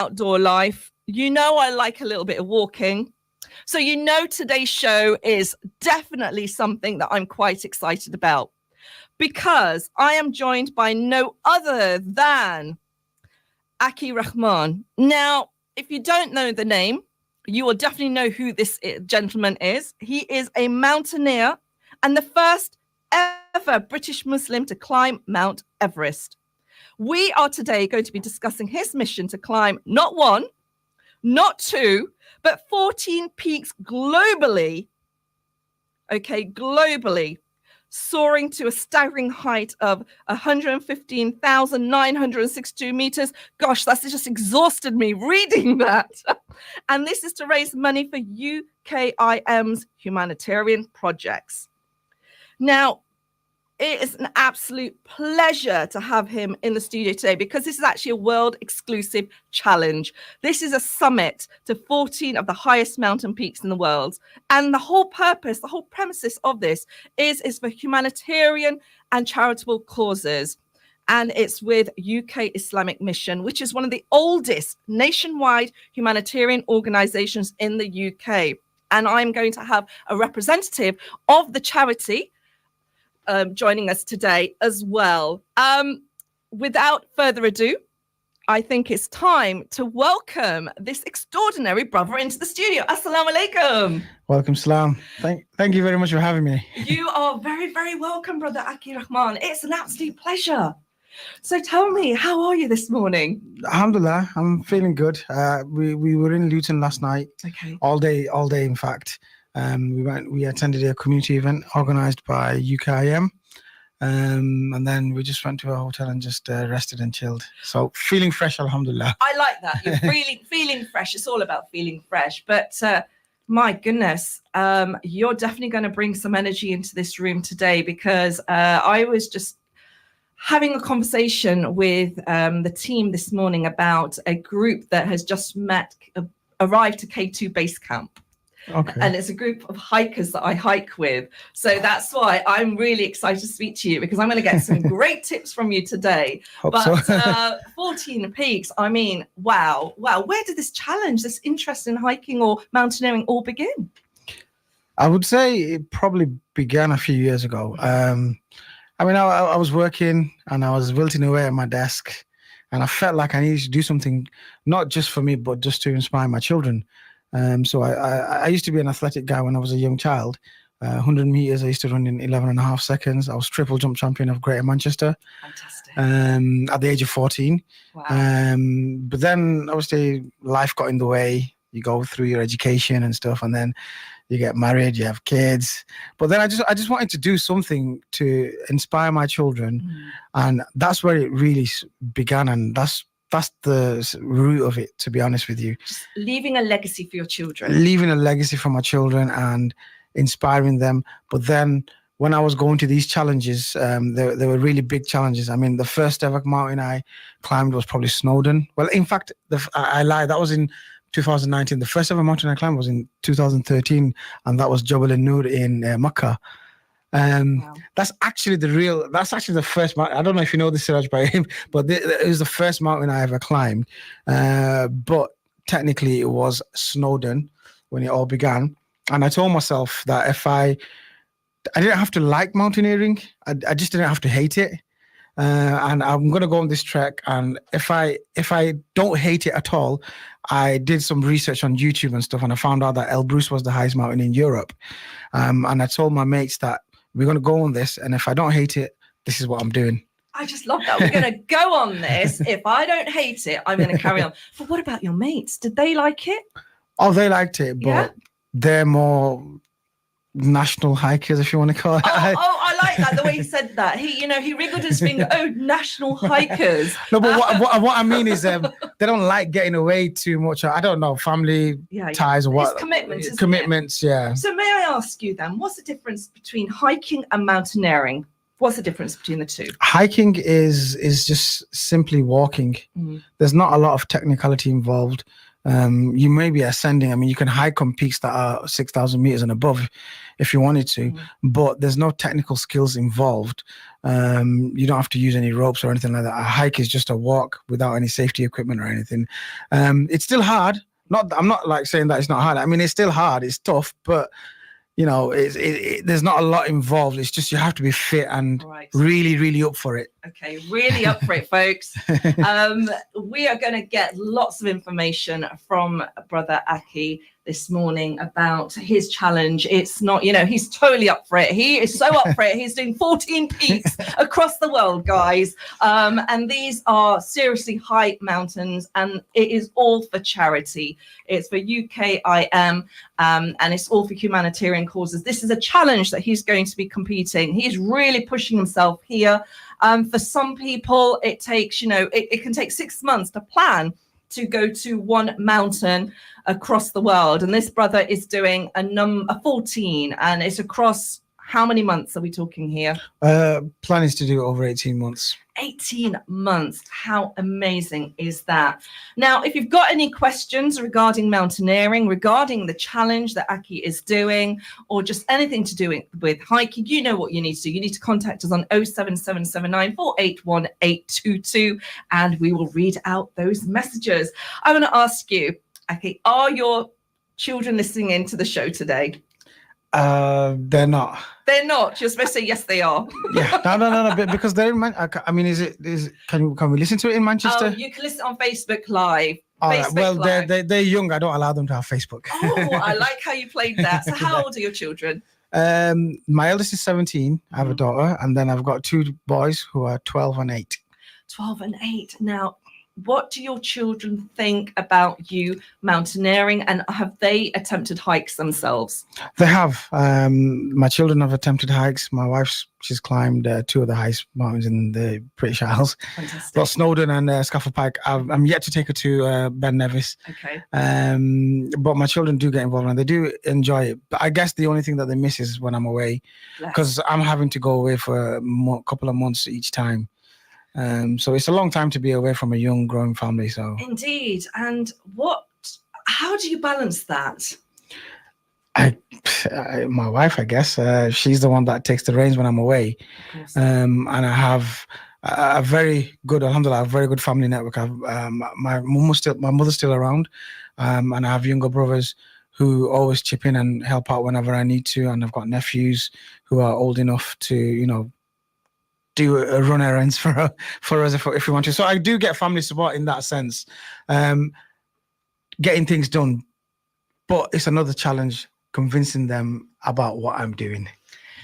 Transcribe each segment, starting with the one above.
outdoor life, you know I like a little bit of walking. So you know today's show is definitely something that I'm quite excited about, because I am joined by no other than Akke Rahman. Now, if you don't know the name, you will definitely know who this gentleman is. He is a mountaineer and the first ever British Muslim to climb Mount Everest. We are today going to be discussing his mission to climb not one, not two, but 14 peaks globally. Okay, globally, soaring to a staggering height of 115,962 meters. Gosh, that's just exhausted me reading that. And this is to raise money for UKIM's humanitarian projects. Now, it is an absolute pleasure to have him in the studio today, because this is actually a world exclusive challenge. This is a summit to 14 of the highest mountain peaks in the world. And the whole purpose, the whole premises of this is for humanitarian and charitable causes. And it's with UK Islamic Mission, which is one of the oldest nationwide humanitarian organizations in the UK. And I'm going to have a representative of the charity joining us today as well. Without further ado, I think it's time to welcome this extraordinary brother into the studio. Assalamu alaikum. Welcome, salam. Thank you very much for having me. You are very, very welcome, brother Akke Rahman. It's an absolute pleasure. So tell me, how are you this morning? Alhamdulillah, I'm feeling good. We were in Luton last night. Okay. All day, in fact. We attended a community event organized by UKIM, and then we just went to a hotel and just rested and chilled. So feeling fresh, alhamdulillah. I like that. You're feeling fresh. It's all about feeling fresh. But my goodness, you're definitely going to bring some energy into this room today, because I was just having a conversation with the team this morning about a group that has just arrived to K2 base camp. Okay. And it's a group of hikers that I hike with. So that's why I'm really excited to speak to you, because I'm going to get some great tips from you today. Hope but so. 14 peaks, I mean, wow. Where did this challenge, this interest in hiking or mountaineering all begin? I would say it probably began a few years ago. I was working and I was wilting away at my desk, and I felt like I needed to do something, not just for me, but just to inspire my children. So I used to be an athletic guy when I was a young child. 100 meters, I used to run in 11.5 seconds. I was triple jump champion of Greater Manchester. Fantastic. At the age of 14. Wow. But then obviously life got in the way. You go through your education and stuff, and then you get married, you have kids. But then I just wanted to do something to inspire my children. And that's where it really began. And that's the root of it, to be honest with you. Just leaving a legacy for your children. Leaving a legacy for my children and inspiring them. But then when I was going to these challenges, there were really big challenges. I mean, the first ever mountain I climbed was probably Snowdon. Well, in fact, I lied. That was in 2019. The first ever mountain I climbed was in 2013, and that was Jabal An-Nur in Makkah. Wow. That's actually the first mountain. I don't know if you know this, Siraj, by him, but it was the first mountain I ever climbed. But technically it was Snowdon when it all began. And I told myself that if I didn't have to like mountaineering, I just didn't have to hate it. And I'm going to go on this trek. And if I don't hate it at all, I did some research on YouTube and stuff, and I found out that Elbrus was the highest mountain in Europe. And I told my mates that we're going to go on this, and if I don't hate it, this is what I'm doing. I just love that. We're going to go on this. If I don't hate it, I'm going to carry on. But what about your mates? Did they like it? Oh, they liked it, but they're more national hikers, if you want to call it. I like that, the way he said that. He wriggled his finger. Oh, national hikers. No, but what I mean is they don't like getting away too much. I don't know, family ties or what. It's commitments, yeah. So may I ask you then, what's the difference between hiking and mountaineering? What's the difference between the two? Hiking is just simply walking. There's not a lot of technicality involved. You may be ascending. I mean, you can hike on peaks that are 6,000 meters and above if you wanted to, but there's no technical skills involved. You don't have to use any ropes or anything like that. A hike is just a walk without any safety equipment or anything. It's still hard. I'm not like saying that it's not hard. I mean, it's still hard. It's tough, but you know, there's not a lot involved. It's just you have to be fit and really, really up for it. Okay, really up for it, folks. We are going to get lots of information from Brother Akke this morning about his challenge. It's not, you know, he's totally up for it. He is so up for it. He's doing 14 peaks across the world, guys. And these are seriously high mountains, and it is all for charity. It's for UKIM, and it's all for humanitarian causes. This is a challenge that he's going to be competing. He's really pushing himself here. For some people, it takes, you know, it can take 6 months to plan to go to one mountain across the world. And this brother is doing a 14, and it's across, how many months are we talking here? Plan is to do over 18 months. 18 months. How amazing is that? Now, if you've got any questions regarding mountaineering, regarding the challenge that Akke is doing, or just anything to do with hiking, you know what you need to do. You need to contact us on 07779 481 822, and we will read out those messages. I want to ask you, Akke, are your children listening into the show today? They're not. They're not. You're supposed to say yes, they are. Yeah, no, because they're in I mean, can we listen to it in Manchester? You can listen on Facebook Live. All right. Well, they're young. I don't allow them to have Facebook. Oh, I like how you played that. So how old are your children? My eldest is 17. I have a daughter, and then I've got 2 boys who are 12 and 8. 12 and 8. Now, what do your children think about you mountaineering, and have they attempted hikes themselves? They have. My children have attempted hikes. My wife, she's climbed 2 of the highest mountains in the British Isles. Fantastic. Well, Snowdon and Scafell Pike. I'm yet to take her to Ben Nevis. Okay. But my children do get involved and they do enjoy it. But I guess the only thing that they miss is when I'm away, because I'm having to go away for a couple of months each time. So it's a long time to be away from a young growing family. So indeed. And how do you balance that? My wife, I guess, she's the one that takes the reins when I'm away. And I have a very good, alhamdulillah, a very good family network. My mother's still around, and I have younger brothers who always chip in and help out whenever I need to. And I've got nephews who are old enough to, you know, do run errands for us if we want to. So I do get family support in that sense, getting things done. But it's another challenge convincing them about what I'm doing.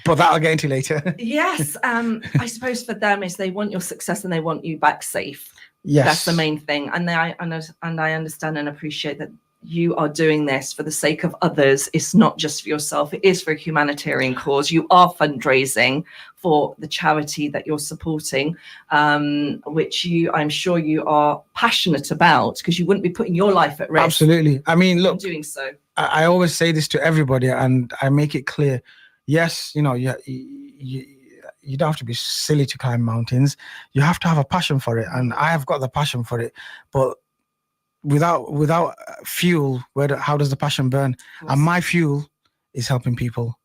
But that I'll get into later. Yes, I suppose for them is they want your success and they want you back safe. Yes, that's the main thing. And I understand and appreciate that you are doing this for the sake of others. It's not just for yourself. It is for a humanitarian cause. You are fundraising for the charity that you're supporting, which I'm sure you are passionate about, because you wouldn't be putting your life at risk. Absolutely. I mean, look, doing so. I always say this to everybody, and I make it clear. Yes, you know, you don't have to be silly to climb mountains. You have to have a passion for it, and I have got the passion for it. But without fuel, how does the passion burn? And my fuel is helping people.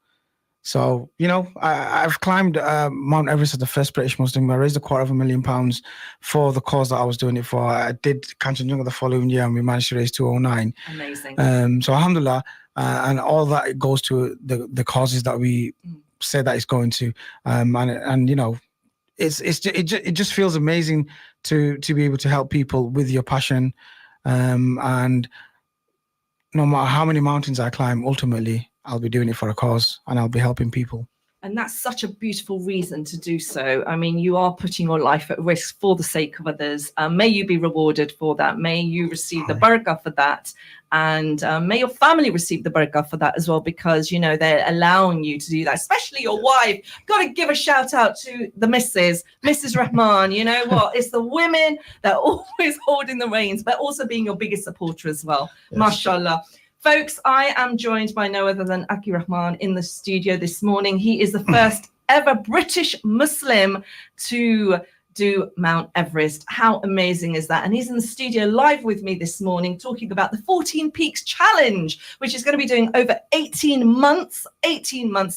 So, you know, I've climbed Mount Everest as the first British Muslim. I raised £250,000 for the cause that I was doing it for. I did Kanchenjunga the following year, and we managed to raise 209. Amazing. So alhamdulillah, and all that goes to the causes that we say that it's going to. And you know, it just feels amazing to be able to help people with your passion. And no matter how many mountains I climb, ultimately I'll be doing it for a cause, and I'll be helping people. And that's such a beautiful reason to do so. I mean, you are putting your life at risk for the sake of others. May you be rewarded for that. May you receive the barakah for that. And may your family receive the barakah for that as well, because, you know, they're allowing you to do that, especially your wife. Got to give a shout out to the Mrs. Rahman. You know what? It's the women that are always holding the reins, but also being your biggest supporter as well. Yes. Mashallah. Folks, I am joined by no other than Akke Rahman in the studio this morning. He is the first ever British Muslim to do Mount Everest. How amazing is that? And he's in the studio live with me this morning talking about the 14 Peaks Challenge, which is going to be doing over 18 months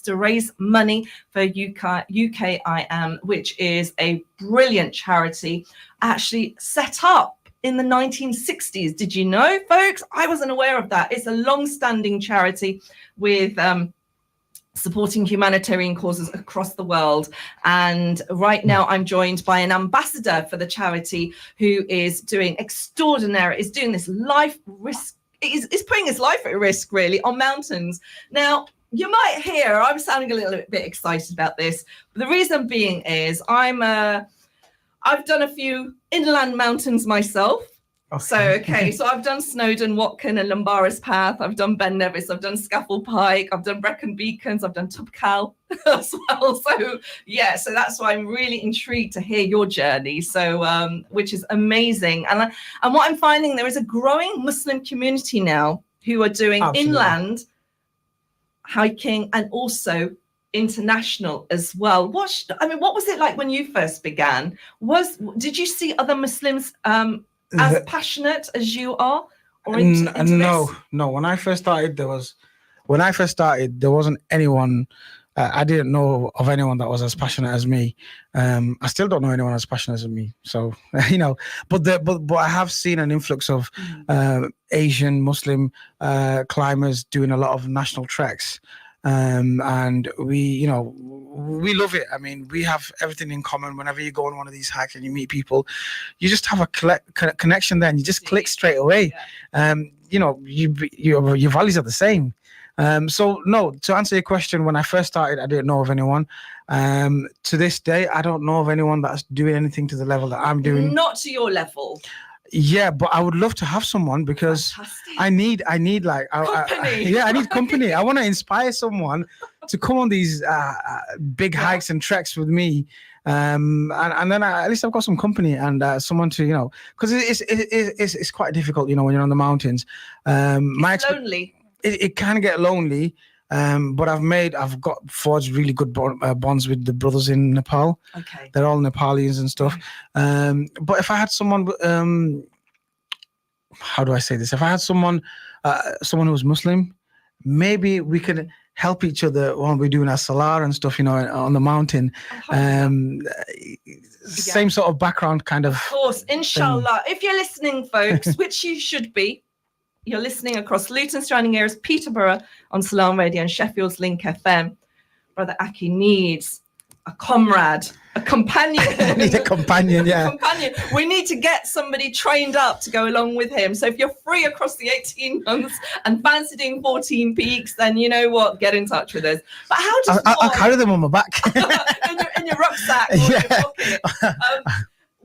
to raise money for UKIM, which is a brilliant charity actually set up in the 1960s. Did you know, folks? I wasn't aware of that. It's a long-standing charity with supporting humanitarian causes across the world. And right now I'm joined by an ambassador for the charity who is doing extraordinary, is doing this life risk, is putting his life at risk really on mountains. Now, you might hear I'm sounding a little bit excited about this. The reason being is I've done a few inland mountains myself. Okay. So I've done Snowdon, Watkin and Lambara's Path. I've done Ben Nevis. I've done Scaffold Pike. I've done Brecon Beacons. I've done Tubcal as well. So yeah, so that's why I'm really intrigued to hear your journey. So which is amazing. And what I'm finding, there is a growing Muslim community now who are doing inland hiking and also international as well. What was it like when you first began? Did you see other Muslims as passionate as you are, or into no. When I first started, there wasn't anyone. I didn't know of anyone that was as passionate as me. I still don't know anyone as passionate as me. So but I have seen an influx of Asian Muslim climbers doing a lot of national treks. And we love it. I mean, we have everything in common. Whenever you go on one of these hikes and you meet people, you just have a connection there, and you just click straight away. Your values are the same. So no, to answer your question, when I first started, I didn't know of anyone. To this day, I don't know of anyone that's doing anything to the level that I'm doing. Not to your level. Yeah, but I would love to have someone, because Fantastic. I need like company. I need company. I want to inspire someone to come on these big hikes and treks with me, and then at least I've got some company and someone to because it's quite difficult when you're on the mountains. It's lonely. It can get lonely. But I've got forged really good bonds with the brothers in Nepal. Okay. They're all Nepalis and stuff. But if I had someone, how do I say this? If I had someone who was Muslim, maybe we could help each other when we're doing our salar and stuff, on the mountain. Same sort of background kind of. Of course, inshallah. If you're listening, folks, which you should be, you're listening across Luton, surrounding areas, Peterborough on Salam Radio and Sheffield's Link FM. Brother Akke needs a comrade, a companion. I need a companion, yeah. Companion. We need to get somebody trained up to go along with him. So if you're free across the 18 months and fancy doing 14 peaks, then you know what? Get in touch with us. But how does I'll carry them on my back. in your rucksack or your pocket.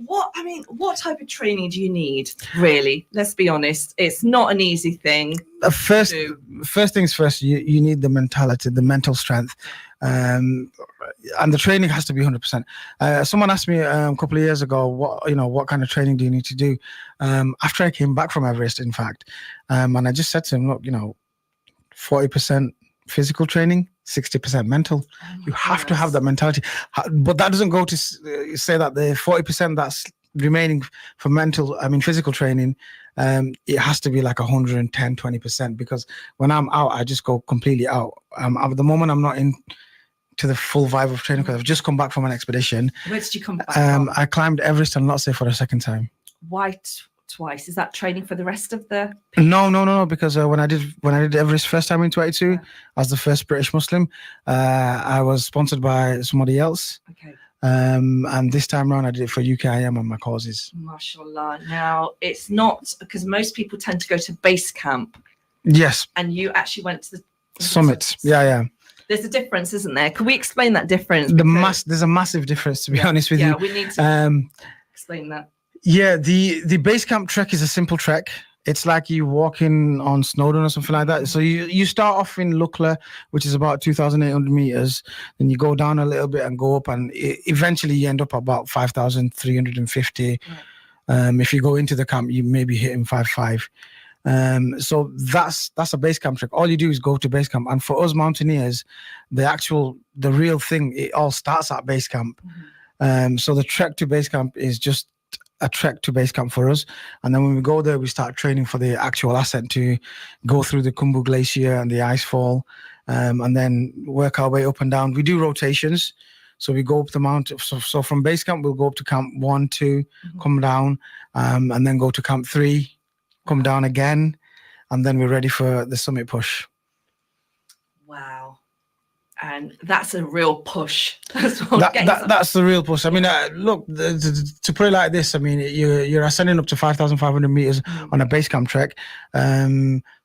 What type of training do you need, really? Let's be honest. It's not an easy thing. First things first, you need the mentality, the mental strength. And the training has to be 100%. Someone asked me a couple of years ago, what kind of training do you need to do? After I came back from Everest, in fact. And I just said to him, look, 40% physical training, 60% mental. You have to have that mentality. But that doesn't go to say that the 40% that's remaining for physical training, it has to be like 110, 20%, because when I'm out, I just go completely out. At the moment, I'm not in to the full vibe of training because I've just come back from an expedition. Where did you come back from? I climbed Everest and Lhotse for the second time. Why twice? Is that training for the rest of the No, because when I did Everest first time in 22, as the first British Muslim, I was sponsored by somebody else. Okay. And this time around I did it for UKIM on my causes. MashaAllah. Now, it's not, because most people tend to go to base camp. Yes. And you actually went to the summit. Yeah. There's a difference, isn't there? Can we explain that difference? There's a massive difference, to be honest with you. Yeah, we need to explain that. Yeah, the base camp trek is a simple trek. It's like you walking on Snowdon or something like that. So you start off in Lukla, which is about 2,800 meters. Then you go down a little bit and go up, and eventually you end up about 5,350. Right. If you go into the camp, you may be hitting 5.5. So that's a base camp trek. All you do is go to base camp. And for us mountaineers, the real thing, it all starts at base camp. So the trek to base camp is just a trek to base camp for us. And then when we go there, we start training for the actual ascent to go through the Khumbu Glacier and the ice fall, and then work our way up and down. We do rotations. So we go up the mountain. So from base camp, we'll go up to camp 1, 2, come down, and then go to camp 3, come down again, and then we're ready for the summit push. Wow. And that's a real push. That's the real push. I mean, look, to put it like this, I mean, you're ascending up to 5,500 meters on a base camp trek.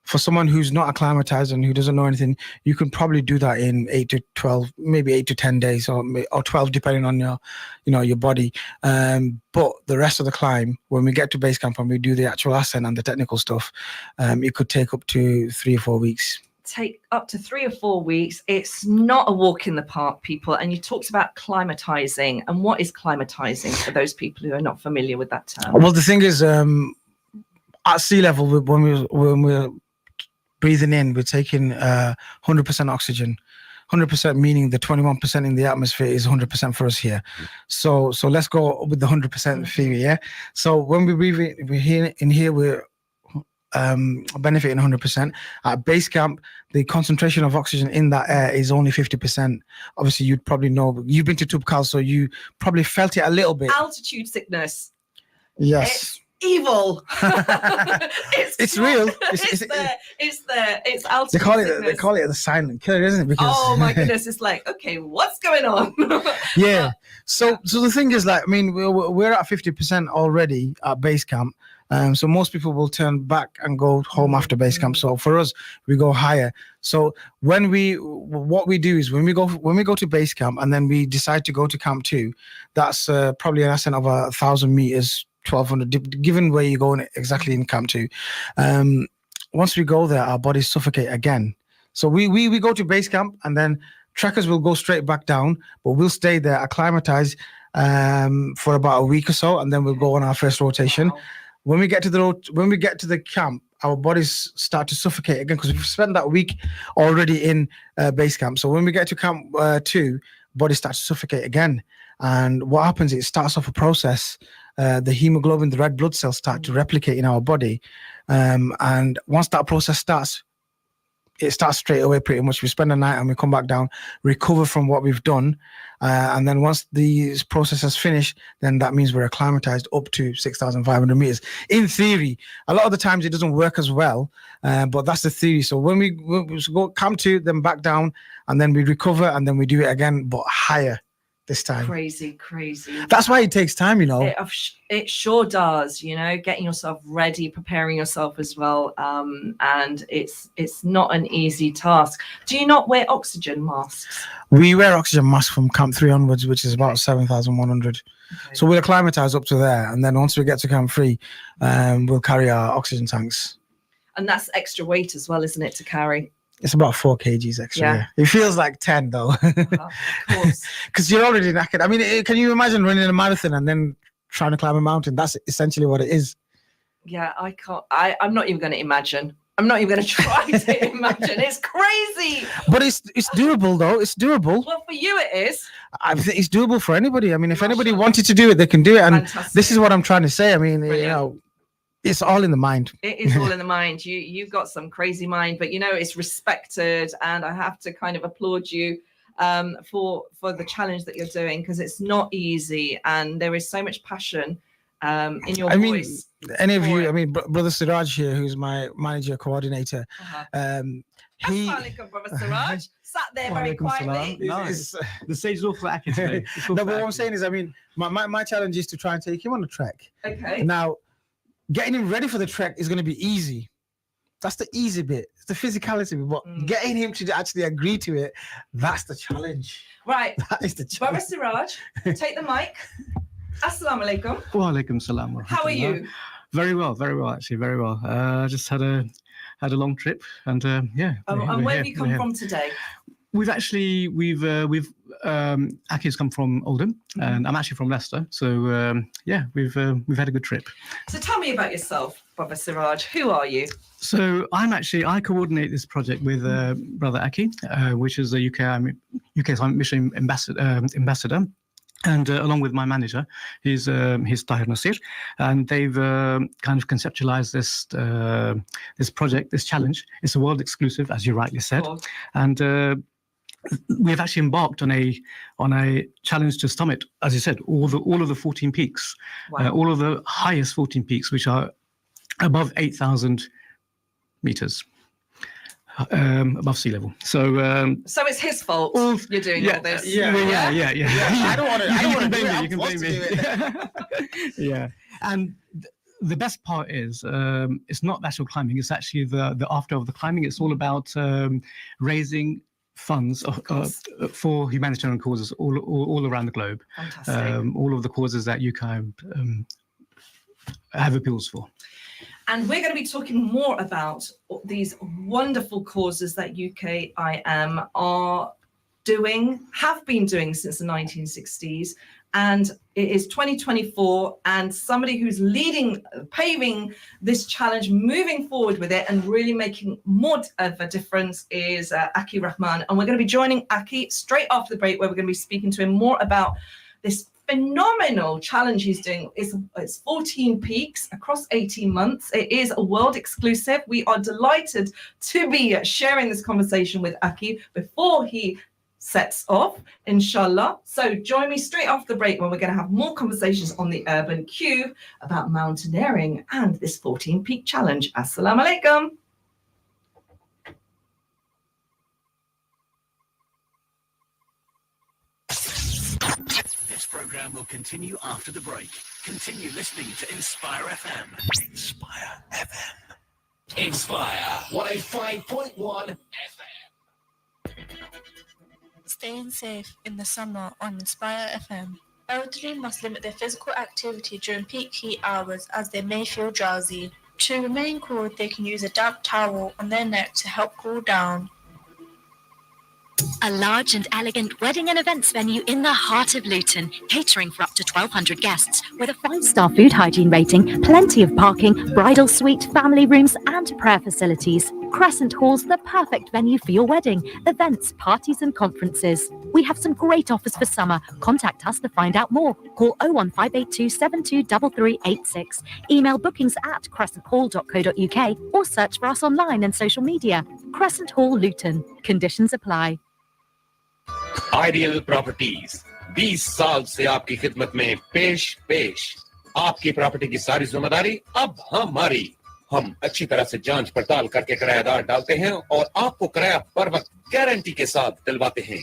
For someone who's not acclimatized and who doesn't know anything, you can probably do that in 8 to 12, maybe 8 to 10 days, or 12, depending on your body. But the rest of the climb, when we get to base camp and we do the actual ascent and the technical stuff, it could take up to 3 or 4 weeks. Take up to 3 or 4 weeks. It's not a walk in the park, people. And you talked about climatizing. And what is climatizing for those people who are not familiar with that term? Well, the thing is, at sea level, when we're breathing in, we're taking 100% oxygen. 100% meaning the 21% in the atmosphere is 100% for us here. So let's go with the 100% theory, yeah? So when we breathe in here, we're benefiting 100%. At base camp, the concentration of oxygen in that air is only 50%. Obviously, you'd probably know, you've been to Tubkal, so you probably felt it a little bit. Altitude sickness. Yes. Evil. It's real. It's there. It's altitude. They call it the silent killer, isn't it? Because oh my goodness, it's like, okay, what's going on? Yeah. So the thing is, like, I mean, we're at 50% already at base camp. So most people will turn back and go home after base camp. So for us, we go higher. So what we do is when we go to base camp and then we decide to go to camp 2, that's probably an ascent of 1,000 meters. 1,200, given where you're going exactly in camp 2. Once we go there, our bodies suffocate again. So we go to base camp and then trekkers will go straight back down, but we'll stay there, acclimatize for about a week or so, and then we'll go on our first rotation. Wow. When we get to the camp, our bodies start to suffocate again because we've spent that week already in base camp. So when we get to camp 2, bodies start to suffocate again. And what happens, it starts off a process. The hemoglobin, the red blood cells start to replicate in our body. And once that process starts, it starts straight away pretty much. We spend the night and we come back down, recover from what we've done. And then once the process has finished, then that means we're acclimatized up to 6,500 meters. In theory, a lot of the times it doesn't work as well, but that's the theory. So when we go camp 2, then back down, and then we recover, and then we do it again, but higher this time. Crazy. That's why it takes time, you know. It sure does, you know, getting yourself ready, preparing yourself as well. And it's not an easy task. Do you not wear oxygen masks? We wear oxygen masks from camp 3 onwards, which is about 7,100. Okay. So we'll acclimatize up to there. And then once we get to camp 3, we'll carry our oxygen tanks. And that's extra weight as well, isn't it, to carry? It's about 4 kgs extra. Yeah. It feels like 10 though. Of course. Because you're already knackered. I mean, can you imagine running a marathon and then trying to climb a mountain? That's essentially what it is. Yeah, I can't. I'm not even going to imagine. I'm not even going to try to imagine. It's crazy. But it's doable though. It's doable. Well, for you it is. I think it's doable for anybody. I mean, if anybody wanted to do it, they can do it. And this is what I'm trying to say. I mean, brilliant. You know, it's all in the mind. It is all in the mind. You've got some crazy mind, but you know, it's respected. And I have to kind of applaud you for the challenge that you're doing, because it's not easy. And there is so much passion in your voice. Any of you, I mean, Brother Siraj here, who's my manager coordinator. Assalamualaikum, Brother Siraj. Sat there very quietly. Nice. The stage is all for Akke today. No, but what I'm saying is, I mean, my challenge is to try and take him on a trek. Okay. Now, getting him ready for the trek is going to be easy. That's the easy bit. It's the physicality. But getting him to actually agree to it, that's the challenge. Right. That is the challenge. Brother Siraj, take the mic. Assalamu alaikum. Wa alaikum salam. How are you? Very well, actually, very well. Just had a long trip, and yeah. And where have you come from today? We've Akke's come from Oldham, and I'm actually from Leicester. So yeah, we've had a good trip. So tell me about yourself, Brother Siraj. Who are you? So I coordinate this project with Brother Akke, which is a UKIM mission ambassador. And along with my manager, he's Tahir Nasir, and they've kind of conceptualized this project, this challenge. It's a world exclusive, as you rightly said, and we've actually embarked on a challenge to summit, as you said, all of the 14 peaks, all of the highest 14 peaks, which are above 8,000 meters. Above sea level. So it's his fault you're doing all this. Yeah. I don't want to do it. You can blame me. Yeah. And the best part is it's not the actual climbing, it's actually the after of the climbing. It's all about raising funds for humanitarian causes all around the globe. Fantastic. All of the causes that UKIM have appeals for. And we're going to be talking more about these wonderful causes that UKIM are doing, have been doing since the 1960s. And it is 2024, and somebody who's paving this challenge, moving forward with it and really making more of a difference is Akke Rahman. And we're going to be joining Akke straight after the break, where we're going to be speaking to him more about this phenomenal challenge he's doing. It's 14 peaks across 18 months. It is a world exclusive. We are delighted to be sharing this conversation with Akke before he sets off, inshallah. So join me straight after the break, when we're going to have more conversations on the Urban Kube about mountaineering and this 14 peak challenge. Assalamu alaikum. This program will continue after the break. Continue listening to Inspire FM. Inspire FM. Inspire 105.1 FM. Staying safe in the summer on Inspire FM. Elderly must limit their physical activity during peak heat hours, as they may feel drowsy. To remain cool, they can use a damp towel on their neck to help cool down. A large and elegant wedding and events venue in the heart of Luton, catering for up to 1,200 guests, with a 5-star food hygiene rating, plenty of parking, bridal suite, family rooms and prayer facilities. Crescent Hall's the perfect venue for your wedding, events, parties and conferences. We have some great offers for summer. Contact us to find out more. Call 01582 723386. Email bookings@crescenthall.co.uk or search for us online and social media. Crescent Hall, Luton. Conditions apply. Ideal properties 20 साल से आपकी खिदमत में पेश आपकी property की सारी जिम्मेदारी अब हमारी। हम अच्छी तरह से जांच पड़ताल करके किराएदार डालते हैं और आपको किराया बर वक्त गारंटी के साथ दिलवाते हैं।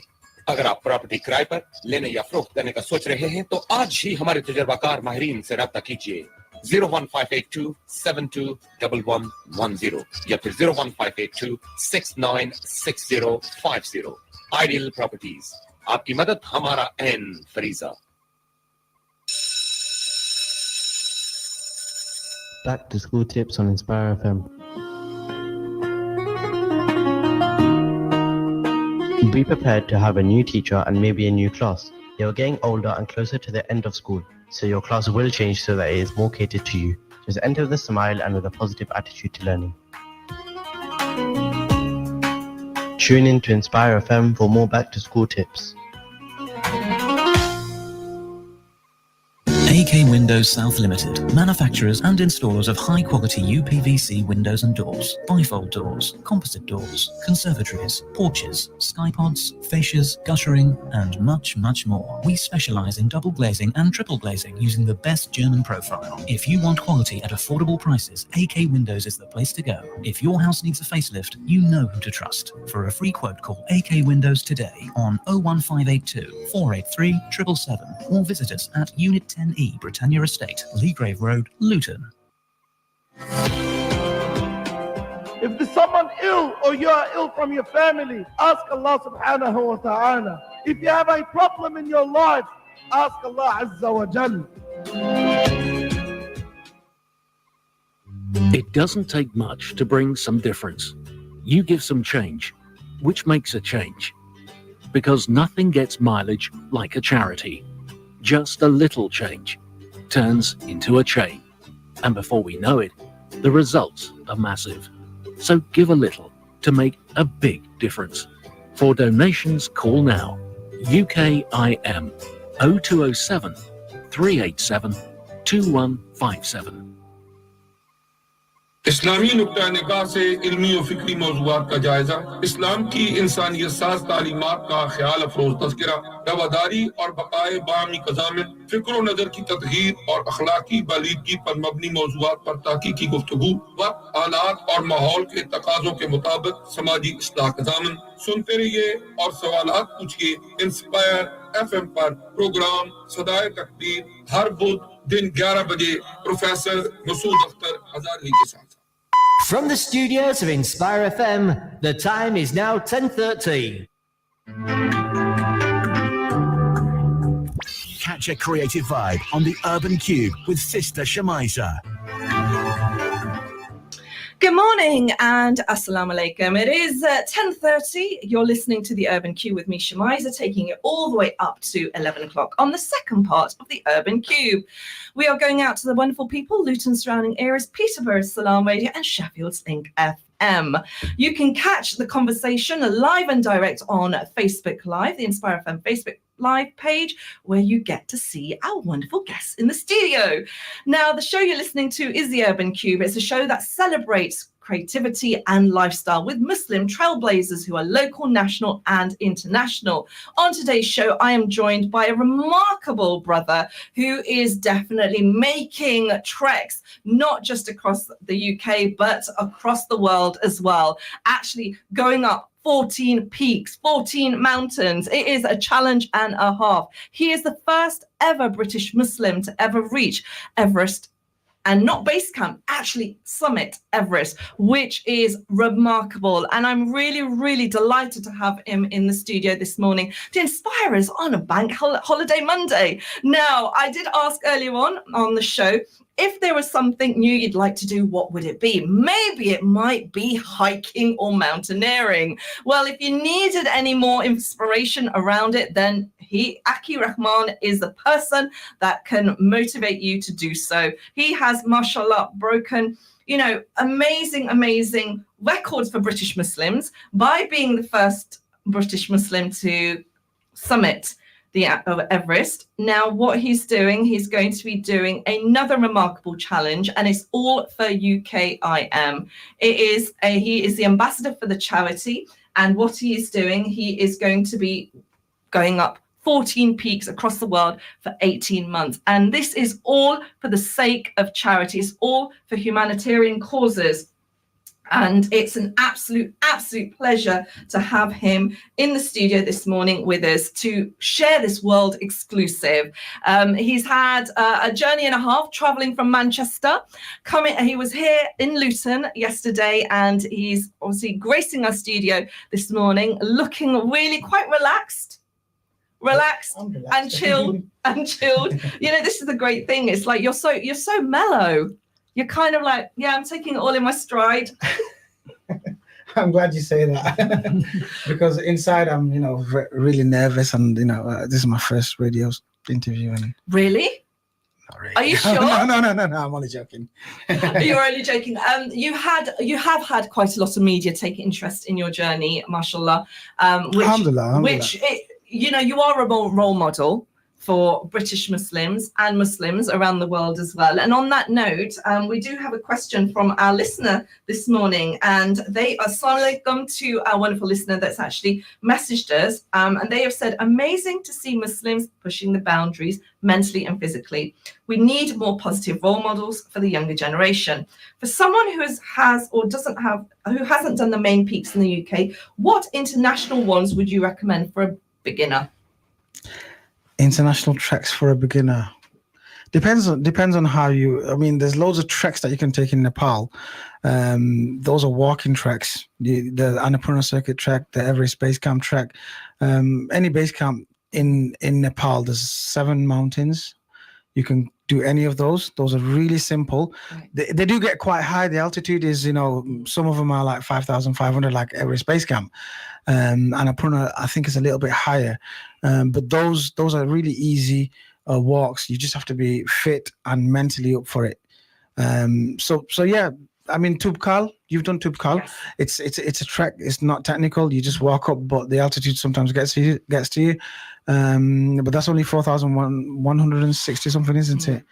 अगर आप प्रॉपर्टी किराए पर लेने या फरोख्त करने का सोच रहे हैं तो आज ही हमारे तजुर्बाकार माहिरीन से राब्ता कीजिए 01582 721110 या फिर 01582 696050। आइडियल प्रॉपर्टीज, आपकी मदद हमारा N फरीजा। Back to school tips on Inspire FM. Be prepared to have a new teacher and maybe a new class. You're getting older and closer to the end of school, so your class will change so that it is more catered to you. Just enter with a smile and with a positive attitude to learning. Tune in to Inspire FM for more back to school tips. AK Windows South Limited, manufacturers and installers of high-quality UPVC windows and doors, bifold doors, composite doors, conservatories, porches, skypods, fascias, guttering, and much, much more. We specialize in double glazing and triple glazing using the best German profile. If you want quality at affordable prices, AK Windows is the place to go. If your house needs a facelift, you know who to trust. For a free quote, call AK Windows today on 01582 483 777 or visit us at Unit 10E, Britannia Estate, Leagrave Road, Luton. If there's someone ill or you are ill from your family, ask Allah subhanahu wa ta'ala. If you have a problem in your life, ask Allah azza wa jal. It doesn't take much to bring some difference. You give some change, which makes a change. Because nothing gets mileage like a charity. Just a little change turns into a chain. And before we know it, the results are massive. So give a little to make a big difference. For donations, call now. UKIM 0207 387 2157. इस्लामी नुक्ता निगाह से इल्मी और फिक्री मौज़ूआत का जायजा, इस्लाम की इंसानियत साज तालीमात का ख्याल अफरोज तज़किरा, रवादारी और बकाए बामी क़ज़ामिन, फिक्र व नज़र की तत्हीर और अखलाकी बालीदगी पर मबनी मौज़ूआत पर ताक़ीकी गुफ्तगू, वक्त हालात और माहौल के तकाज़ों के मुताबिक समाजी इस्लाह क़ज़ामिन। सुनते रहिए और सवालात पूछिए इंस्पायर FM पर प्रोग्राम सदाए तकदीर हर बुध दिन 11 बजे प्रोफेसर मसूद अख्तर हजारी के साथ। From the studios of Inspire FM, the time is now 10:30. Catch a creative vibe on the Urban Kube with Sister Shemiza. Good morning and assalamu alaikum. It is 10:30. You're listening to the Urban Kube with me, Shemiza, taking it all the way up to 11 o'clock on the second part of the Urban Kube. We are going out to the wonderful people, Luton surrounding areas, Peterborough, Salam Radio and Sheffield's Link FM. You can catch the conversation live and direct on Facebook Live, the Inspire FM Facebook Live page, where you get to see our wonderful guests in the studio. Now, the show you're listening to is the Urban Kube. It's a show that celebrates creativity and lifestyle with Muslim trailblazers who are local, national and international. On today's show, I am joined by a remarkable brother who is definitely making treks, not just across the UK, but across the world as well. Actually going up 14 peaks, 14 mountains. It is a challenge and a half. He is the first ever British Muslim to ever reach Everest, and not base camp, actually summit Everest, which is remarkable. And I'm really, really delighted to have him in the studio this morning to inspire us on a bank holiday Monday. Now, I did ask earlier on the show, if there was something new you'd like to do, what would it be? Maybe it might be hiking or mountaineering. Well, if you needed any more inspiration around it, then Akke Rahman is the person that can motivate you to do so. He has, mashallah, broken, amazing records for British Muslims by being the first British Muslim to summit the Everest. Now, what he's doing, he's going to be doing another remarkable challenge, and it's all for UKIM. He is the ambassador for the charity, and what he is doing, he is going to be going up 14 peaks across the world for 18 months. And this is all for the sake of charity. It's all for humanitarian causes. And it's an absolute pleasure to have him in the studio this morning with us to share this world exclusive. He's had a journey and a half traveling from Manchester. He was here in Luton yesterday, and he's obviously gracing our studio this morning, looking really quite relaxed and chilled. This is the great thing. It's like you're so mellow. You're kind of like, yeah, I'm taking it all in my stride. I'm glad you say that because inside I'm, really nervous, and this is my first radio interview. And really? Not really. Are you sure? No. I'm only joking. You're only joking. You have had quite a lot of media take interest in your journey, mashallah. Which you are a role model for British Muslims and Muslims around the world as well. And on that note, we do have a question from our listener this morning, and they are assalamu alaikum to our wonderful listener that's actually messaged us, and they have said, amazing to see Muslims pushing the boundaries mentally and physically. We need more positive role models for the younger generation. For someone who hasn't done the main peaks in the UK, what international ones would you recommend for a beginner? International treks for a beginner depends on how there's loads of treks that you can take in Nepal. Those are walking treks, the Annapurna Circuit trek, the Everest Base Camp trek. Any base camp in Nepal, there's 7 mountains. You can do any of those. Those are really simple. Right. They do get quite high. The altitude is, some of them are like 5,500, like Everest Base Camp. Annapurna, I think, is a little bit higher. But those are really easy walks. You just have to be fit and mentally up for it. So yeah, Tubkal, you've done Tubkal. Yes. It's a trek. It's not technical. You just walk up, but the altitude sometimes gets to you. But that's only 4,160 something, isn't it?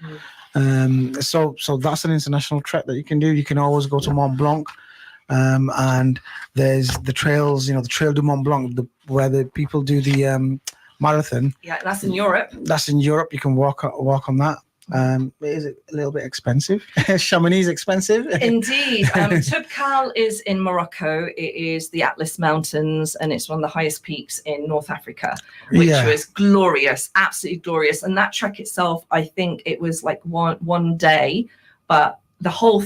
So that's an international trek that you can do. You can always go to Mont Blanc. And there's the trails, the Trail du Mont Blanc, where the people do the marathon. Yeah, that's in Europe. That's in Europe. You can walk on that. Is it a little bit expensive? Chamonix is expensive. Indeed. Tubkal is in Morocco. It is the Atlas Mountains, and it's one of the highest peaks in North Africa, which was glorious, absolutely glorious. And that trek itself, I think it was like one day, but the whole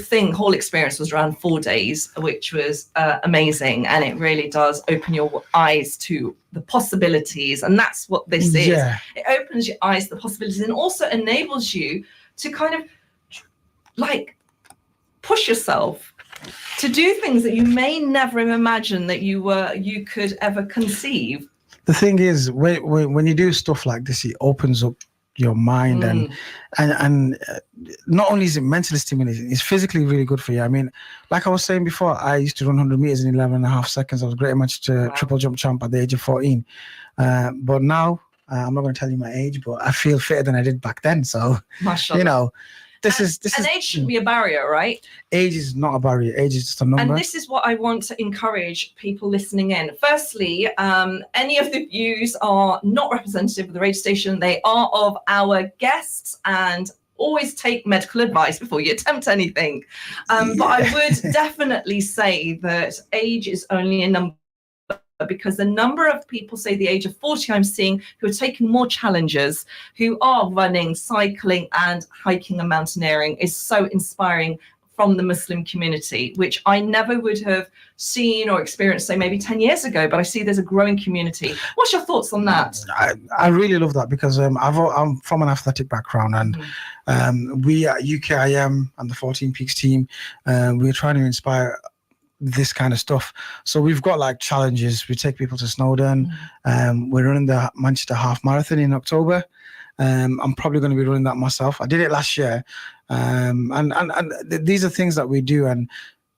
experience was around 4 days, which was amazing. And it really does open your eyes to the possibilities. And that's what this is. It opens your eyes to the possibilities and also enables you to kind of like push yourself to do things that you may never have imagined that you could ever conceive. The thing is, when you do stuff like this, it opens up your mind and not only is it mentally stimulating, it's physically really good for you. I mean, like I was saying before, I used to run 100 meters in 11 and a half seconds. I was Greater Manchester triple jump champ at the age of 14. But now, I'm not going to tell you my age, but I feel fitter than I did back then. So, Mashallah. This is age shouldn't be a barrier, right? Age is not a barrier. Age is just a number. And this is what I want to encourage people listening in. Firstly, any of the views are not representative of the radio station. They are of our guests, and always take medical advice before you attempt anything. But I would definitely say that age is only a number, because the number of people, say the age of 40, I'm seeing, who are taking more challenges, who are running, cycling and hiking and mountaineering, is so inspiring from the Muslim community, which I never would have seen or experienced, say, maybe 10 years ago. But I see there's a growing community. What's your thoughts on that? I really love that, because I'm from an athletic background, and we at UKIM and the 14 Peaks team, we're trying to inspire this kind of stuff. So we've got like challenges. We take people to Snowdon. We're running the Manchester Half Marathon in October. I'm probably going to be running that myself. I did it last year. And these are things that we do, and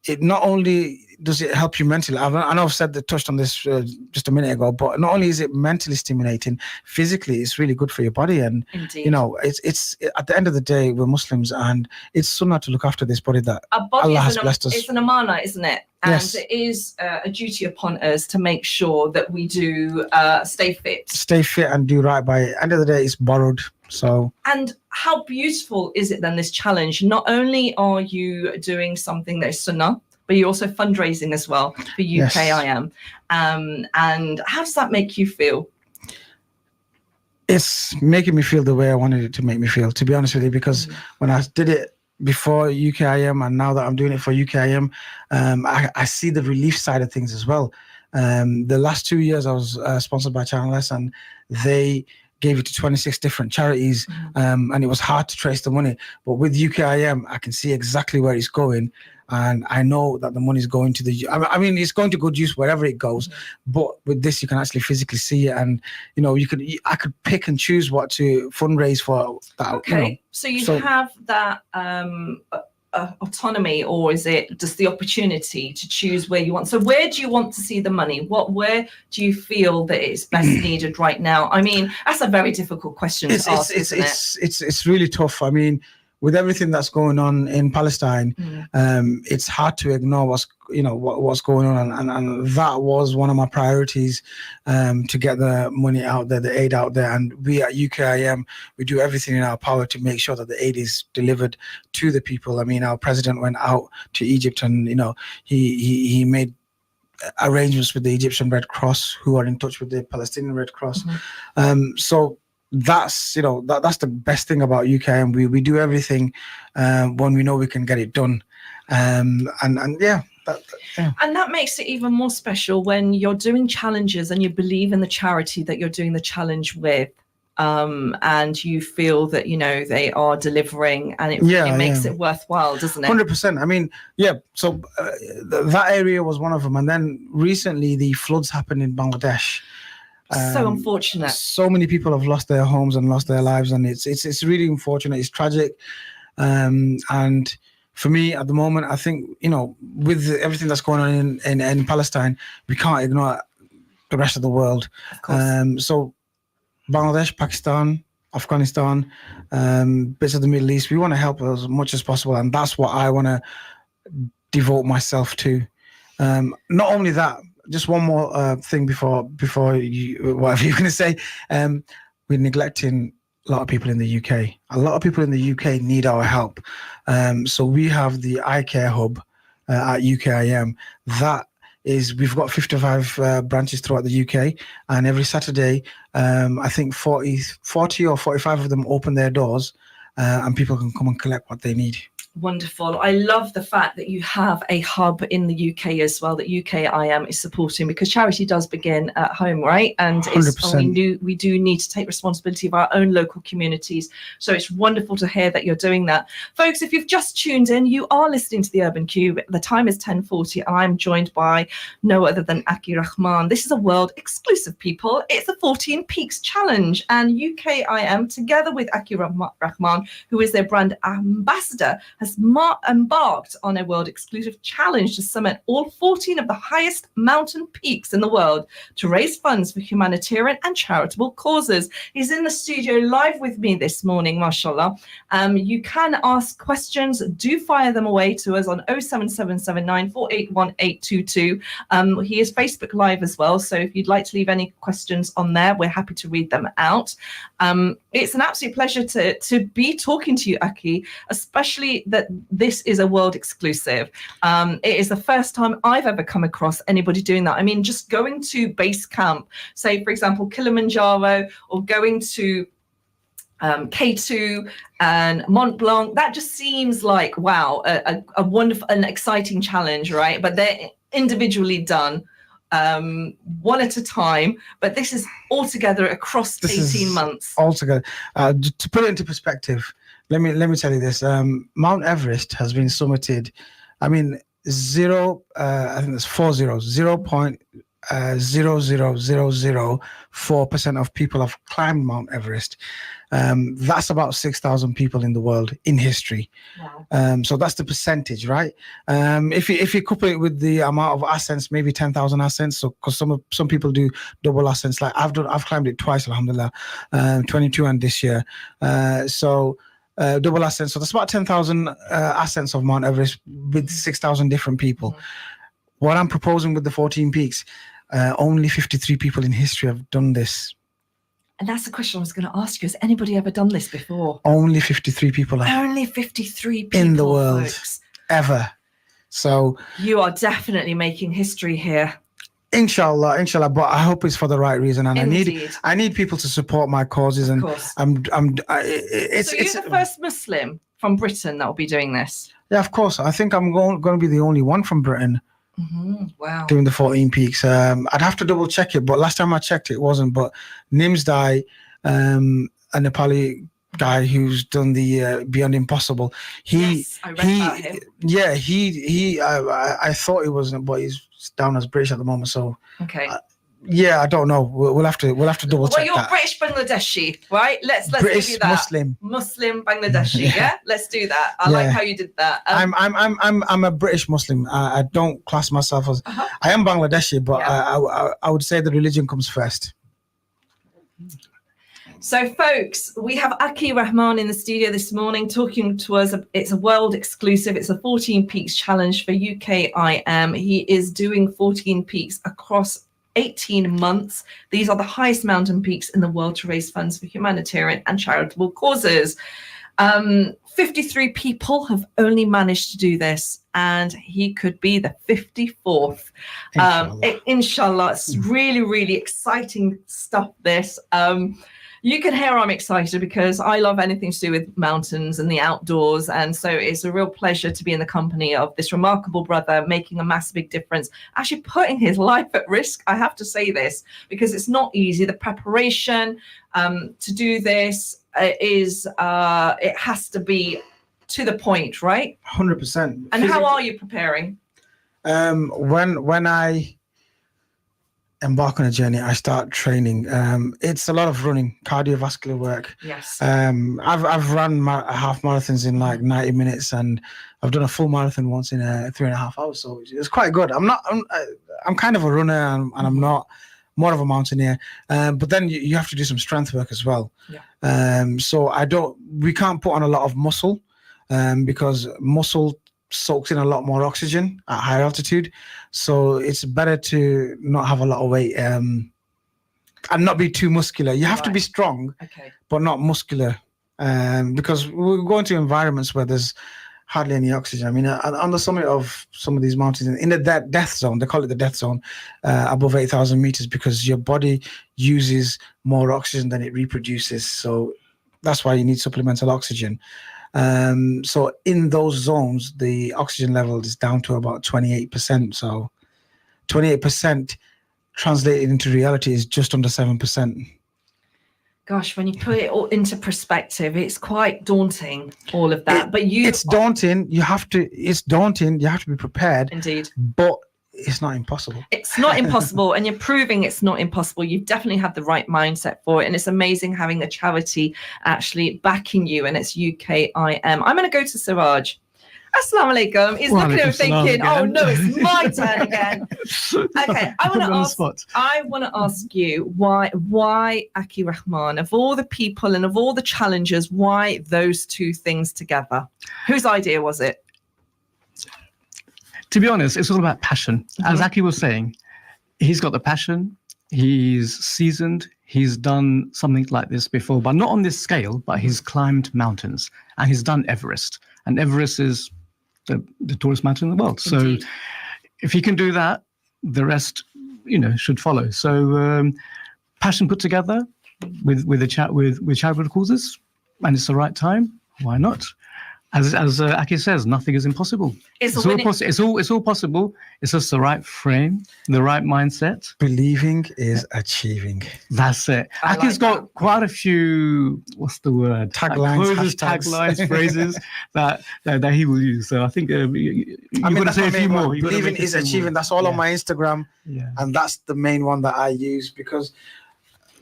it not only does it help you mentally. I know I've touched on this just a minute ago, but not only is it mentally stimulating, physically it's really good for your body. And Indeed. It's at the end of the day, we're Muslims, and it's sunnah to look after this body that Allah has blessed us. It's an amana, isn't it? And Yes. it is a duty upon us to make sure that we do stay fit. Stay fit and do right by it. End of the day, it's borrowed. So. And how beautiful is it then, this challenge? Not only are you doing something that is sunnah, but you're also fundraising as well for UKIM. And how does that make you feel? It's making me feel the way I wanted it to make me feel, to be honest with you, because when I did it before UKIM and now that I'm doing it for UKIM, I see the relief side of things as well. The last 2 years I was sponsored by Channel S, and they gave it to 26 different charities, and it was hard to trace the money. But with UKIM, I can see exactly where it's going, and I know that the money is going to it's going to good use wherever it goes. But with this, you can actually physically see it, and I could pick and choose what to fundraise for. That, okay, so you have that autonomy, or is it just the opportunity to choose where you want? So where do you want to see the money? Where do you feel that it's best needed right now? I mean, that's a very difficult question to ask, isn't it? It's really tough. I mean, with everything that's going on in Palestine, it's hard to ignore what's going on, and that was one of my priorities, to get the money out there, the aid out there. And we at UKIM, we do everything in our power to make sure that the aid is delivered to the people. I mean, our president went out to Egypt, and he made arrangements with the Egyptian Red Cross, who are in touch with the Palestinian Red Cross. So that's that's the best thing about UKIM. We do everything when we know we can get it done, and yeah. And that makes it even more special when you're doing challenges and you believe in the charity that you're doing the challenge with, and you feel that they are delivering, and it makes it worthwhile, doesn't it? 100%. I mean, so that area was one of them, and then recently the floods happened in Bangladesh. So unfortunate. So many people have lost their homes and lost their lives, and it's really unfortunate. It's tragic, and for me at the moment, I think, with everything that's going on in Palestine, we can't ignore the rest of the world. Of course. So Bangladesh, Pakistan, Afghanistan, bits of the Middle East, we want to help as much as possible. And that's what I want to devote myself to. Not only that, just one more thing before you, whatever you're going to say. We're neglecting a lot of people in the UK. A lot of people in the UK need our help. So we have the eye care hub at UKIM. That is, we've got 55 branches throughout the UK, and every Saturday, I think 40 or 45 of them open their doors, and people can come and collect what they need. Wonderful. I love the fact that you have a hub in the UK as well that UKIM is supporting, because charity does begin at home, right? And we do need to take responsibility of our own local communities. So it's wonderful to hear that you're doing that. Folks, if you've just tuned in, you are listening to the Urban Kube. The time is 10:40 and I'm joined by no other than Akke Rahman. This is a world exclusive, people. It's the 14 Peaks Challenge, and UKIM, together with Akke Rahman, who is their brand ambassador, has embarked on a world exclusive challenge to summit all 14 of the highest mountain peaks in the world to raise funds for humanitarian and charitable causes. He's in the studio live with me this morning, mashallah. You can ask questions. Do fire them away to us on 07779 481 822. He is Facebook Live as well, so if you'd like to leave any questions on there, we're happy to read them out. It's an absolute pleasure to be talking to you, Akke, especially that this is a world exclusive. It is the first time I've ever come across anybody doing that. I mean, just going to base camp, say, for example, Kilimanjaro, or going to K2 and Mont Blanc, that just seems like, wow, a wonderful and exciting challenge, right? But they're individually done, one at a time, but this is all together across 18 months. Altogether. To put it into perspective, let me tell you this. Mount Everest has been summited. I mean, I think there's 0.00004% of people have climbed Mount Everest. That's about 6,000 people in the world in history. Wow. So that's the percentage, right? If you couple it with the amount of ascents, maybe 10,000 ascents. So because some people do double ascents, like I've climbed it twice, alhamdulillah, 22 and this year. Double ascents. So that's about 10,000 ascents of Mount Everest with 6,000 different people. Mm-hmm. What I'm proposing with the 14 peaks, only 53 people in history have done this. And that's the question I was going to ask you. Has anybody ever done this before? Only 53 people. Only 53 people in the world, folks. Ever. So you are definitely making history here. Inshallah, but I hope it's for the right reason, and I need people to support my causes. And it's the first Muslim from Britain that will be doing this. Yeah, of course. I think I'm going to be the only one from Britain. Mm-hmm. Wow. Doing the 14 peaks. I'd have to double check it, but last time I checked it wasn't. But Nimsdai, a Nepali guy who's done the Beyond Impossible. I read about him. Yeah, I thought he wasn't, but he's down as British at the moment. So okay. Yeah, I don't know. We'll have to double check. Well, you're British Bangladeshi, right? Let's British give you that. Muslim Bangladeshi. Yeah, let's do that. I like how you did that. I'm a British Muslim. I don't class myself as. I am Bangladeshi, but I would say the religion comes first. So, folks, we have Akke Rahman in the studio this morning talking to us. It's a world exclusive. It's a 14 Peaks Challenge for UKIM. He is doing 14 peaks across 18 months. These are the highest mountain peaks in the world to raise funds for humanitarian and charitable causes. 53 people have only managed to do this, and he could be the 54th. Inshallah. It's really, really exciting stuff, this. You can hear I'm excited because I love anything to do with mountains and the outdoors. And so it's a real pleasure to be in the company of this remarkable brother making a massive big difference, actually putting his life at risk. I have to say this because it's not easy. The preparation to do this it has to be to the point, right? 100%. And how are you preparing? When I embark on a journey, I start training. It's a lot of running, cardiovascular work. Yes. I've run half marathons in like 90 minutes, and I've done a full marathon once in 3.5 hours. So it's quite good. I'm kind of a runner, and I'm not more of a mountaineer. But then you have to do some strength work as well. Yeah. So we can't put on a lot of muscle, because muscle soaks in a lot more oxygen at high altitude. So it's better to not have a lot of weight, and not be too muscular. You have to be strong, but not muscular, because we're going to environments where there's hardly any oxygen. I mean, on the summit of some of these mountains, in the death zone, they call it the death zone, above 8,000 meters, because your body uses more oxygen than it reproduces. So that's why you need supplemental oxygen. So in those zones, the oxygen level is down to about 28%. So 28% translated into reality is just under 7%. Gosh, when you put it all into perspective, it's quite daunting, all of that. It's daunting. It's daunting. You have to be prepared. Indeed. But it's not impossible. It's not impossible, and you're proving it's not impossible. You've definitely had the right mindset for it, and it's amazing having a charity actually backing you, and it's UKIM. I'm going to go to Siraj. Assalamu alaikum. He's looking at him thinking, oh no, it's my turn again. Okay, I want to ask you why Akke Rahman, of all the people and of all the challenges, why those two things together? Whose idea was it? To be honest, it's all about passion. As Akke was saying, he's got the passion, he's seasoned, he's done something like this before, but not on this scale, but he's climbed mountains, and he's done Everest. And Everest is the tallest mountain in the world. So if he can do that, the rest, should follow. So passion put together with charitable causes, and it's the right time. Why not? As Akke says, nothing is impossible. It's all possible. It's just the right frame, the right mindset. Believing is achieving. That's it. Akke's got quite a few, what's the word? Taglines, phrases that he will use. So I think you've got to say a few more. Believing is achieving. That's all on my Instagram. Yeah. And that's the main one that I use, because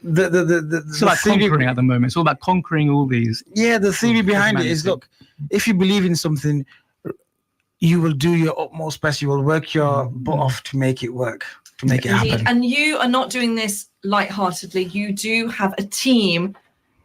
it's like conquering at the moment. It's all about conquering all these. Yeah, the theory behind it is, look, if you believe in something, you will do your utmost best. You will work your butt off to make it work, to make it happen. And you are not doing this lightheartedly. You do have a team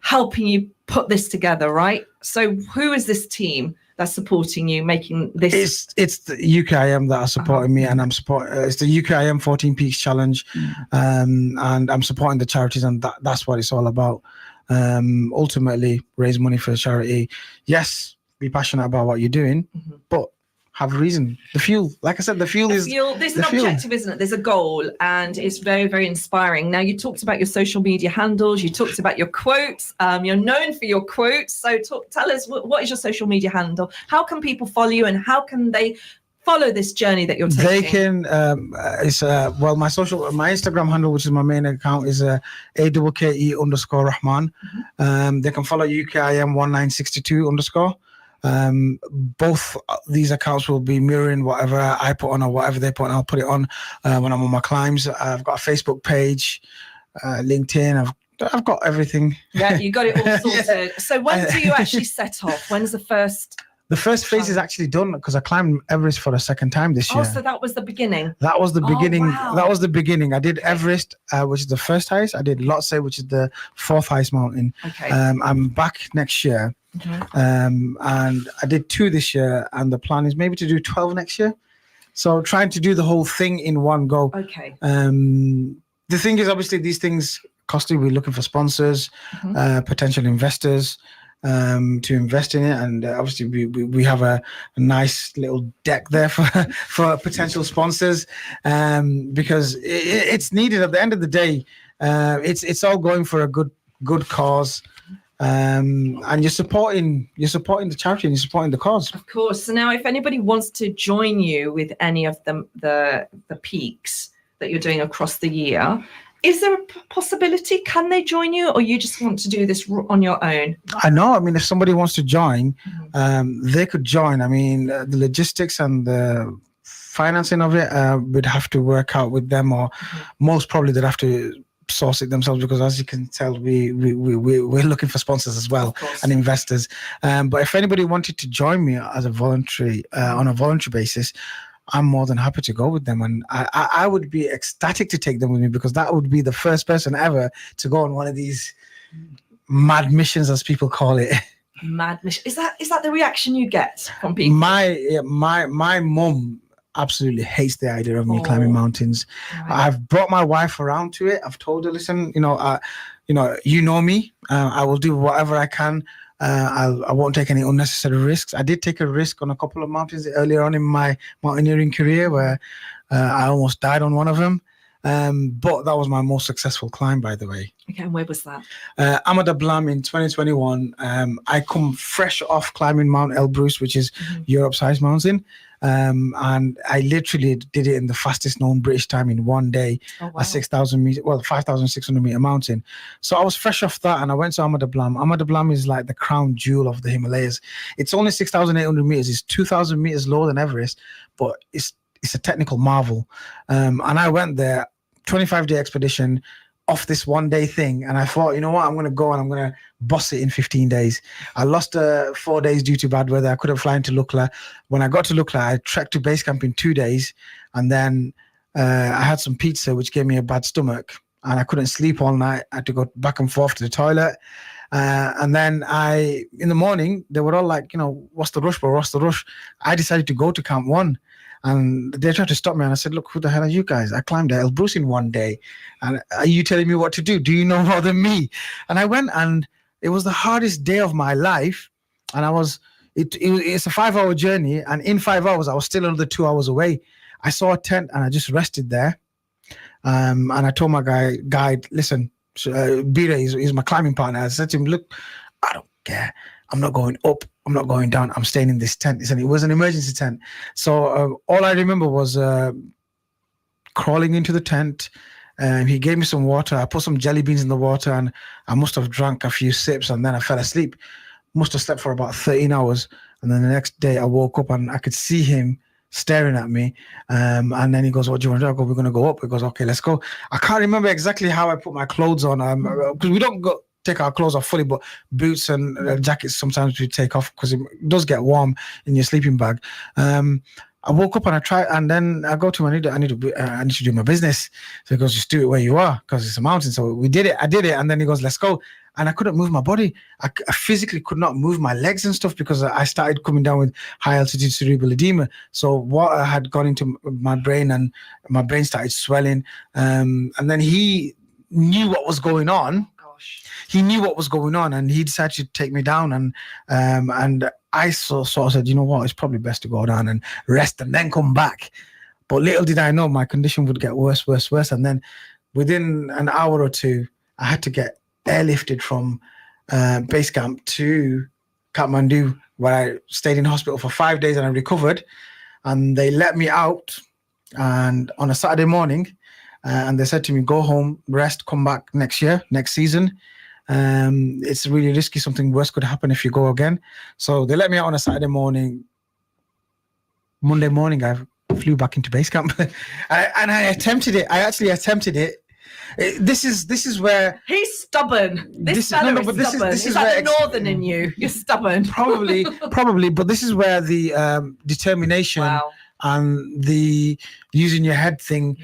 helping you put this together, right? So who is this team that's supporting you making this? It's the UKIM that are supporting me, and I'm supporting. It's the UKIM 14 Peaks Challenge, and I'm supporting the charities, and that's what it's all about. Ultimately, raise money for a charity. Yes, be passionate about what you're doing, but have a reason. The fuel, like I said, there's an objective, isn't it? There's a goal, and it's very, very inspiring. Now, you talked about your social media handles, you talked about your quotes. You're known for your quotes. So tell us, what is your social media handle? How can people follow you, and how can they follow this journey that you're taking? They can, my Instagram handle, which is my main account, is AKKE_Rahman. They can follow UKIM1962_. Both these accounts will be mirroring whatever I put on or whatever they put on. I'll put it on when I'm on my climbs. I've got a Facebook page, LinkedIn. I've got everything. Yeah, you got it all sorted. So when do you actually set off? When's the first? The first phase is actually done, because I climbed Everest for the second time this year. Oh, so that was the beginning. That was the beginning. Wow. That was the beginning. I did Everest, which is the first highest. I did Lhotse, which is the fourth highest mountain. Okay. I'm back next year. And I did 2 this year, and the plan is maybe to do 12 next year. So trying to do the whole thing in one go. Okay. The thing is, obviously, these things costly. We're looking for sponsors, potential investors to invest in it, and obviously we have a nice little deck there for potential sponsors, because it's needed. At the end of the day, it's all going for a good cause. And you're supporting the charity, and you're supporting the cause. Of course. So now, if anybody wants to join you with any of the peaks that you're doing across the year, is there a possibility? Can they join you, or you just want to do this on your own? I know. I mean, if somebody wants to join, they could join. I mean, the logistics and the financing of it, we'd have to work out with them, or most probably they'd have to source it themselves, because as you can tell, we're looking for sponsors as well and investors. But if anybody wanted to join me as a voluntary on a voluntary basis, I'm more than happy to go with them, and I would be ecstatic to take them with me, because that would be the first person ever to go on one of these mad missions, as people call it. Mad mission. Is that the reaction you get from people? My mum absolutely hates the idea of me climbing mountains. Right. I've brought my wife around to it. I've told her, listen, you know me. I will do whatever I can. I won't take any unnecessary risks. I did take a risk on a couple of mountains earlier on in my mountaineering career, where I almost died on one of them. But that was my most successful climb, by the way. Okay, and where was that? Amada Blam in 2021. I come fresh off climbing Mount Elbrus, which is Europe's highest mountain. And I literally did it in the fastest known British time in one day, a 6,000 meter, 5,600 meter mountain. So I was fresh off that, and I went to Amada Blam. Amada Blam is like the crown jewel of the Himalayas. It's only 6,800 meters. It's 2,000 meters lower than Everest, but it's a technical marvel. And I went there, 25-day expedition, off this one-day thing, and I thought, you know what, I'm going to go and I'm going to boss it in 15 days. I lost 4 days due to bad weather. I couldn't fly into Lukla. When I got to Lukla, I trekked to base camp in 2 days, and then I had some pizza, which gave me a bad stomach, and I couldn't sleep all night. I had to go back and forth to the toilet. And then in the morning, they were all like, you know, what's the rush, bro? What's the rush? I decided to go to Camp 1. And they tried to stop me, and I said, look, who the hell are you guys? I climbed Elbrus in one day, and are you telling me what to do? Do you know more than me? And I went, and it was the hardest day of my life. And it's a 5-hour journey, and in 5 hours, I was still another 2 hours away. I saw a tent, and I just rested there. And I told my guide, listen, Bira is my climbing partner. I said to him, look, I don't care. I'm not going up. I'm not going down. I'm staying in this tent. It was an emergency tent. So all I remember was crawling into the tent. He gave me some water. I put some jelly beans in the water, and I must have drank a few sips, and then I fell asleep. Must have slept for about 13 hours. And then the next day I woke up, and I could see him staring at me. And then he goes, what do you want to do? I go, we're going to go up. He goes, okay, let's go. I can't remember exactly how I put my clothes on, because we don't take our clothes off fully, but boots and jackets sometimes we take off because it does get warm in your sleeping bag. I woke up and I tried, and then I go to him, I need to do my business. So he goes, just do it where you are, because it's a mountain. So we did it. I did it, and then he goes, let's go. And I couldn't move my body. I physically could not move my legs and stuff, because I started coming down with high altitude cerebral edema. So water had gone into my brain, and my brain started swelling. And then he knew what was going on. He knew what was going on, and he decided to take me down. And I sort of said, you know what, it's probably best to go down and rest and then come back. But little did I know my condition would get worse. And then within an hour or two, I had to get airlifted from base camp to Kathmandu, where I stayed in hospital for 5 days, and I recovered. And they let me out, and on a Saturday morning, and they said to me, go home, rest, come back next season. It's really risky. Something worse could happen if you go again. So they let me out on a Saturday morning. Monday morning, I flew back into base camp. And I attempted it. I actually attempted it. This is where he's stubborn. This fella is stubborn. It's like the northern in you. You're stubborn. Probably. But this is where the determination and the using your head thing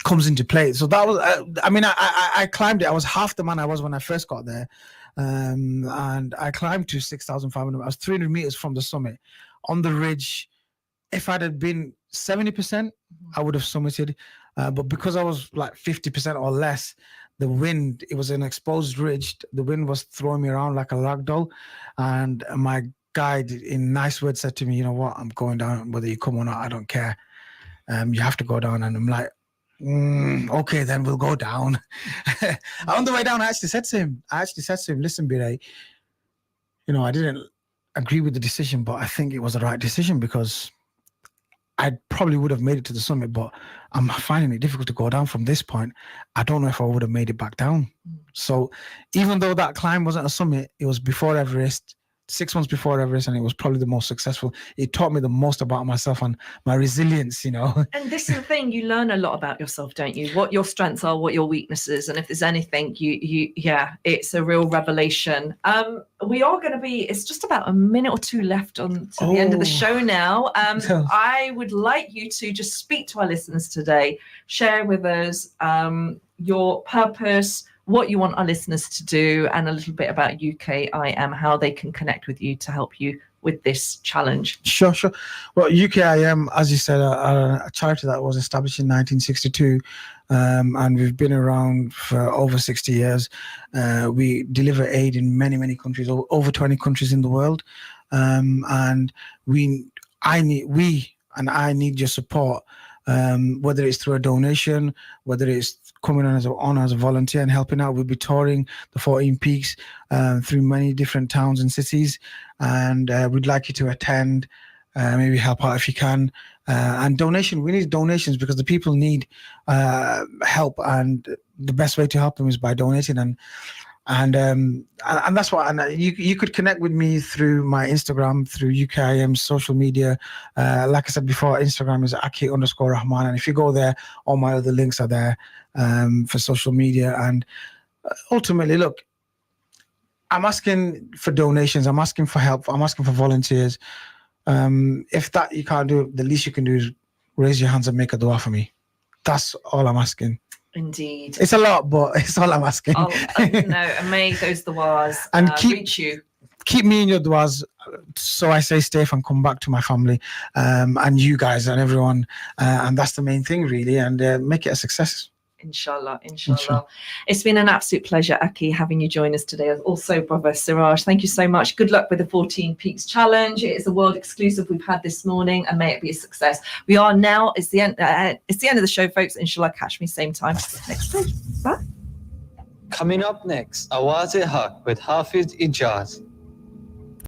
comes into play. So that was, I climbed it. I was half the man I was when I first got there. And I climbed to 6,500. I was 300 meters from the summit on the ridge. If I'd have been 70%, I would have summited. But because I was like 50% or less, the wind, it was an exposed ridge. The wind was throwing me around like a rag doll. And my guide in nice words said to me, you know what, I'm going down, whether you come or not, I don't care. You have to go down. And I'm like, okay, then we'll go down. On the way down, I actually said to him, listen, Bire, you know, I didn't agree with the decision, but I think it was the right decision, because I probably would have made it to the summit, but I'm finding it difficult to go down from this point. I don't know if I would have made it back down. So even though that climb wasn't a summit, it was before Everest, 6 months before Everest, and it was probably the most successful. It taught me the most about myself and my resilience, you know. And this is the thing, you learn a lot about yourself, don't you? What your strengths are, what your weaknesses, and if there's anything, it's a real revelation. We are going to be, it's just about a minute or two left on to the end of the show now. I would like you to just speak to our listeners today, share with us your purpose, what you want our listeners to do, and a little bit about UKIM, how they can connect with you to help you with this challenge. Sure. Well, UKIM, as you said, a charity that was established in 1962, and we've been around for over 60 years. We deliver aid in many, many countries, over 20 countries in the world, and I need your support, whether it's through a donation, whether it's coming on as a volunteer and helping out. We'll be touring the 14 peaks through many different towns and cities, and we'd like you to attend, maybe help out if you can. And donation, we need donations because the people need help, and the best way to help them is by donating. And that's what. And you could connect with me through my Instagram, through UKIM's social media. Like I said before, Instagram is Akke_Rahman, and if you go there, all my other links are there for social media. And ultimately, look, I'm asking for donations. I'm asking for help. I'm asking for volunteers. If that you can't do, the least you can do is raise your hands and make a dua for me. That's all I'm asking. Indeed. It's a lot, but it's all I'm asking. And may those duas and reach you. Keep me in your duas, so I stay safe and come back to my family, and you guys and everyone. And that's the main thing, really, and make it a success. Inshallah. It's been an absolute pleasure, Akke, having you join us today. Also, brother Siraj, thank you so much. Good luck with the 14 Peaks Challenge. It is a world exclusive we've had this morning, and may it be a success. We are now, it's the end of the show, folks. Inshallah, catch me same time next week. Bye. Coming up next, Awaz-e-Haq with Hafiz Ijaz.